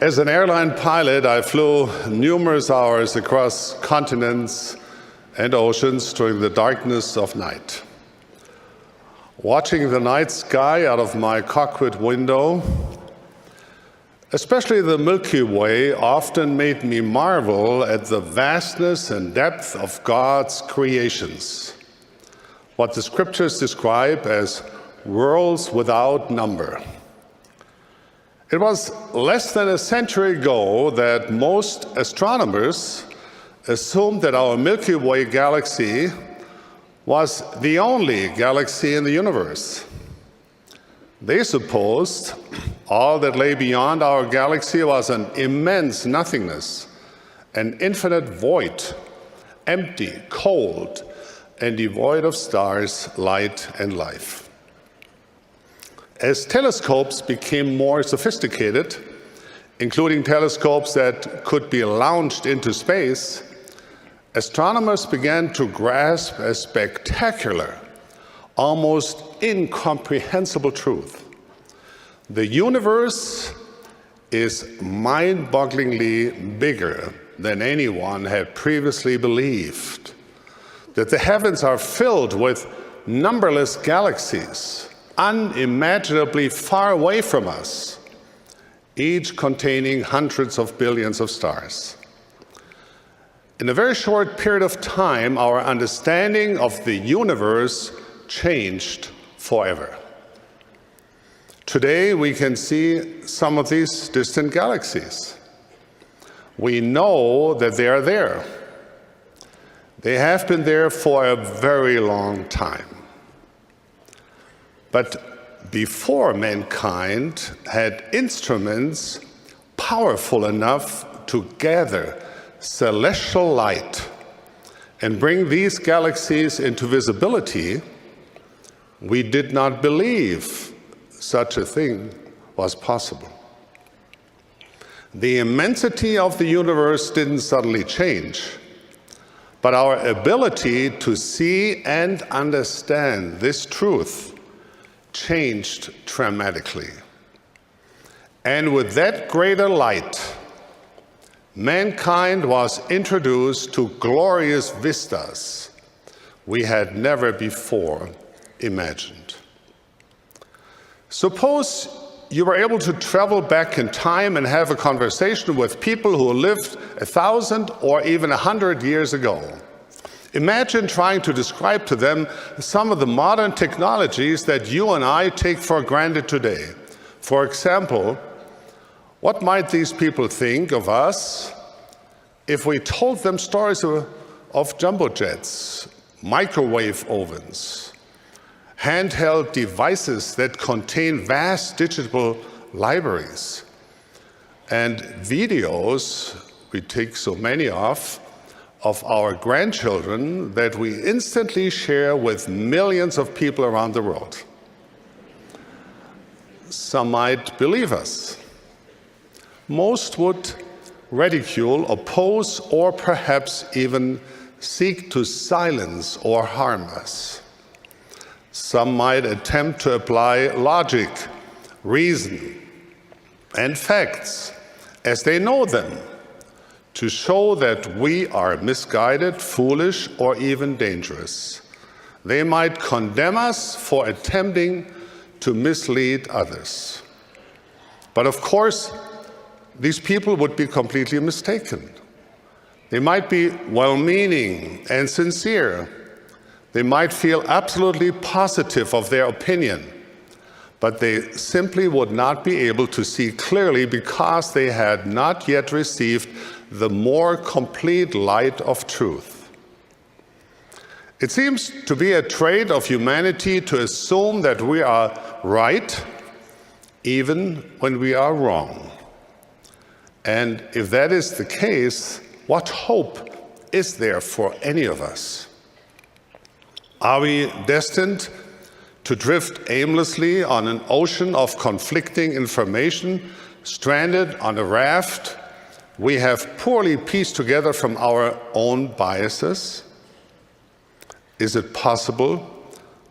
As an airline pilot, I flew numerous hours across continents and oceans during the darkness of night. Watching the night sky out of my cockpit window, especially the Milky Way, often made me marvel at the vastness and depth of God's creations, what the scriptures describe as worlds without number. It was less than a century ago that most astronomers assumed that our Milky Way galaxy was the only galaxy in the universe. They supposed all that lay beyond our galaxy was an immense nothingness, an infinite void, empty, cold, and devoid of stars, light, and life. As telescopes became more sophisticated, including telescopes that could be launched into space, astronomers began to grasp a spectacular, almost incomprehensible truth. The universe is mind-bogglingly bigger than anyone had previously believed, that the heavens are filled with numberless galaxies, unimaginably far away from us, each containing hundreds of billions of stars. In a very short period of time, our understanding of the universe changed forever. Today, we can see some of these distant galaxies. We know that they are there. They have been there for a very long time. But before mankind had instruments powerful enough to gather celestial light and bring these galaxies into visibility, we did not believe such a thing was possible. The immensity of the universe didn't suddenly change, but our ability to see and understand this truth changed dramatically. And with that greater light, mankind was introduced to glorious vistas we had never before imagined. Suppose you were able to travel back in time and have a conversation with people who lived 1,000 or even 100 years ago. Imagine trying to describe to them some of the modern technologies that you and I take for granted today. For example, what might these people think of us if we told them stories of jumbo jets, microwave ovens, handheld devices that contain vast digital libraries, and videos we take so many of our grandchildren that we instantly share with millions of people around the world? Some might believe us. Most would ridicule, oppose, or perhaps even seek to silence or harm us. Some might attempt to apply logic, reason, and facts as they know them to show that we are misguided, foolish, or even dangerous. They might condemn us for attempting to mislead others. But of course, these people would be completely mistaken. They might be well-meaning and sincere. They might feel absolutely positive of their opinion, but they simply would not be able to see clearly because they had not yet received the more complete light of truth. It seems to be a trait of humanity to assume that we are right even when we are wrong. And if that is the case, what hope is there for any of us? Are we destined to drift aimlessly on an ocean of conflicting information, stranded on a raft we have poorly pieced together from our own biases? Is it possible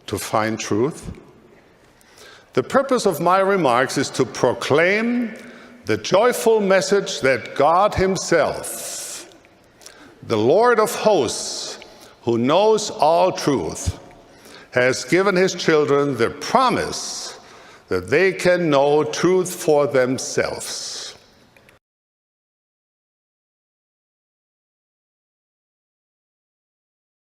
to find truth? The purpose of my remarks is to proclaim the joyful message that God himself, the Lord of hosts, who knows all truth, has given his children the promise that they can know truth for themselves.